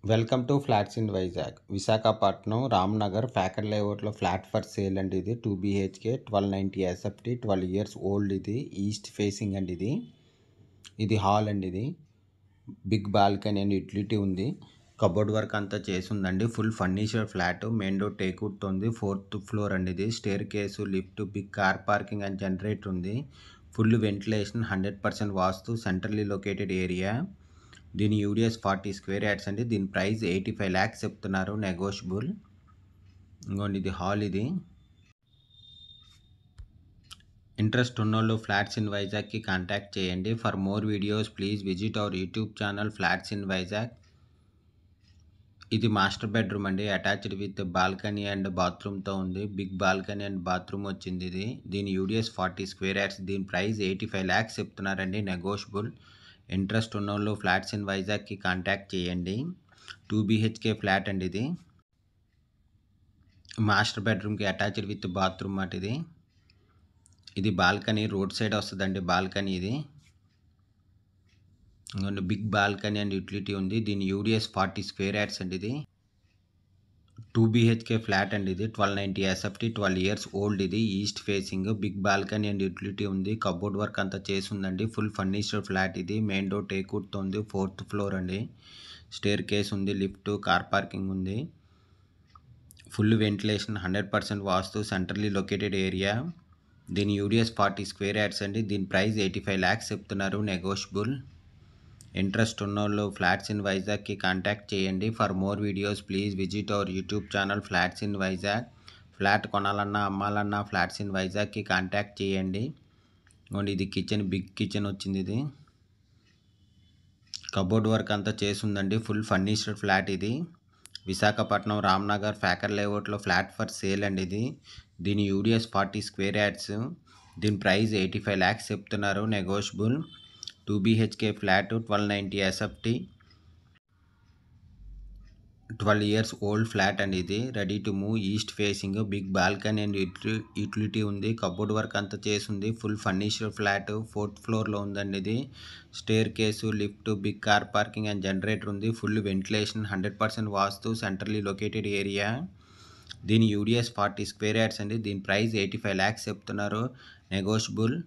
Welcome to flats in Vizag. Visakhapatnam Ramnagar Facor లేఅవుట్లో flat for sale అండి. ఇది 2 BHK 1290 SFT 12 years ఓల్డ్. ఇది ఈస్ట్ ఫేసింగ్ అండి. ఇది హాల్ అండి. ఇది బిగ్ బాల్కనీ అండ్ యూటిలిటీ ఉంది. కబోర్డ్ వర్క్ అంతా చేసి ఉందండి. Full furniture flat. Main door టేక్వుడ్తో ఉంది. 4th floor అండి. ఇది staircase, lift, big car parking and generator ఉంది. Full ventilation, 100% vastu, centrally located area. దీని యూడిఎస్ 40 square yards అండి. దీని ప్రైస్ 85 lakhs చెప్తున్నారు, నెగోషియబుల్. ఇంకోండి ఇది హాల్. ఇది ఇంట్రెస్ట్ ఉన్నోళ్ళు ఫ్లాట్స్ ఇన్ వైజాగ్కి కాంటాక్ట్ చేయండి. For more videos please visit our YouTube channel flats in Vizag. ఇది మాస్టర్ బెడ్రూమ్ అండి. అటాచ్డ్ విత్ బాల్కనీ అండ్ బాత్రూమ్తో ఉంది. బిగ్ బాల్కనీ అండ్ బాత్రూమ్ వచ్చింది. దీని యూడిఎస్ 40 square yards. దీని ప్రైస్ 85 lakhs చెప్తున్నారండి, నెగోషియబుల్. ఇంట్రెస్ట్ ఉన్నోళ్ళు ఫ్లాట్స్ ఇన్ వైజాగ్కి కాంటాక్ట్ చేయండి. 2 BHK ఫ్లాట్ అండి. ఇది మాస్టర్ బెడ్రూమ్కి అటాచ్డ్ విత్ బాత్రూమ్ మాట. ఇది బాల్కనీ రోడ్ సైడ్ వస్తుందండి. బాల్కనీ ఇది బిగ్ బాల్కనీ అండ్ యూటిలిటీ ఉంది. దీని యూడిఎస్ 40 square yards అండి. ఇది 2 BHK ఫ్లాట్ అండి. ఇది 1290 SFT 12 years ఓల్డ్. ఇది east facing, big balcony and utility ఉంది. కబోర్డ్ వర్క్ అంతా చేసి ఉందండి. Full furniture flat. ఇది మెయిన్ డోర్ టేక్వుడ్తో ఉంది. 4th floor అండి. స్టేర్ కేస్ ఉంది, లిఫ్ట్, కార్ పార్కింగ్ ఉంది. Full ventilation, 100% vastu, centrally located area. దీని యూడిఎస్ 40 square yards అండి. దీని ప్రైస్ 85 lakhs చెప్తున్నారు, నెగోషియబుల్. ఇంట్రెస్ట్ ఉన్నోళ్ళు ఫ్లాట్స్ ఇన్ వైజాగ్కి కాంటాక్ట్ చేయండి. For more videos please visit our YouTube channel flats in Vizag. Flat కొనాలన్నా అమ్మాలన్నా ఫ్లాట్స్ ఇన్ వైజాగ్కి కాంటాక్ట్ చేయండి. ఇది కిచెన్, బిగ్ కిచెన్ వచ్చింది. ఇది కబోర్డ్ వర్క్ అంతా చేసి ఉందండి. Full furniture flat. ఇది విశాఖపట్నం రామ్నగర్ ఫ్యాకర్ లేఅవుట్లో ఫ్లాట్ ఫర్ సేల్ అండి. దీని యూడిఎస్ 40 square yards. దీని ప్రైస్ 85 lakhs చెప్తున్నారు, negotiable. 2 BHK flat, 1290 SFT 12 years old flat అండి. ఇది ready to move, east facing, big balcony and utility ఉంది. కబోర్డ్ వర్క్ అంతా చేసి ఉంది. ఫుల్ ఫర్నిచర్ ఫ్లాట్ 4th floorలో ఉందండి. ఇది staircase, lift, big car parking and generator ఉంది. Full ventilation, 100% vastu, centrally located area. దీని యూడిఎస్ 40 square yards అండి. దీని ప్రైస్ 85 lakhs చెప్తున్నారు, నెగోషియబుల్.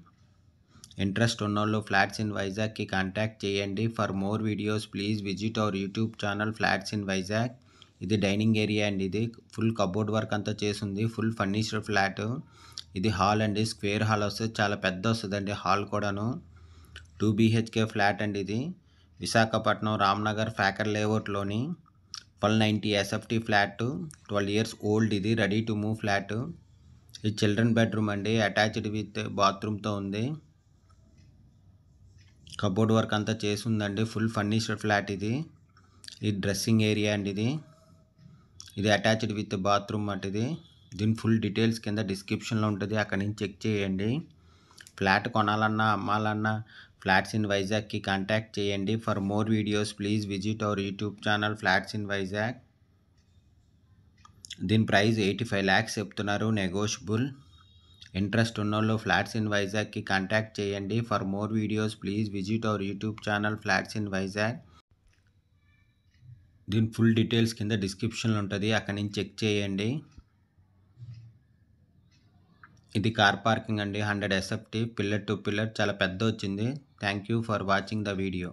ఇంట్రెస్ట్ ఉన్నోళ్ళు ఫ్లాట్స్ ఇన్ వైజాగ్కి కాంటాక్ట్ చేయండి. For more videos please visit our YouTube channel flats in Vizag. ఇది dining area అండి. ఇది ఫుల్ కబోర్డ్ వర్క్ అంతా చేసింది. Full furniture flat. ఇది హాల్ అండి. స్క్వేర్ హాల్ వస్తుంది, చాలా పెద్ద వస్తుందండి హాల్ కూడాను. 2 BHK ఫ్లాట్ అండి. ఇది విశాఖపట్నం రామ్నగర్ ఫ్యాకర్ లేఅవుట్లోని 1290 SFT ఫ్లాట్, 12 years ఓల్డ్. ఇది రెడీ టు మూవ్ ఫ్లాట్. ఇది చిల్డ్రన్ బెడ్రూమ్ అండి. అటాచ్డ్ విత్ బాత్రూమ్తో ఉంది. కబోర్డ్ వర్క్ అంతా చేసి ఉందండి. Full furniture flat. ఇది డ్రెస్సింగ్ ఏరియా అండి. ఇది అటాచ్డ్ విత్ బాత్రూమ్ అంటే. దీని ఫుల్ డీటెయిల్స్ కింద డిస్క్రిప్షన్లో ఉంటుంది, అక్కడి నుంచి చెక్ చేయండి. ఫ్లాట్ కొనాలన్నా అమ్మాలన్నా ఫ్లాట్స్ ఇన్ వైజాగ్కి కాంటాక్ట్ చేయండి. For more videos please visit our YouTube channel flats in Vizag. దీని ప్రైస్ 85 lakhs చెప్తున్నారు, నెగోషియబుల్. ఇంట్రెస్ట్ ఉన్నోళ్ళు ఫ్లాట్స్ ఇన్ వైజాగ్కి కాంటాక్ట్ చేయండి. For more videos please visit our YouTube channel flats in Vizag. దీని full details కింద డిస్క్రిప్షన్లో ఉంటుంది, అక్కడి నుంచి చెక్ చేయండి. ఇది కార్ పార్కింగ్ అండి. 100 SFT పిల్లర్ టు పిల్లర్, చాలా పెద్ద వచ్చింది. Thank you for watching the video.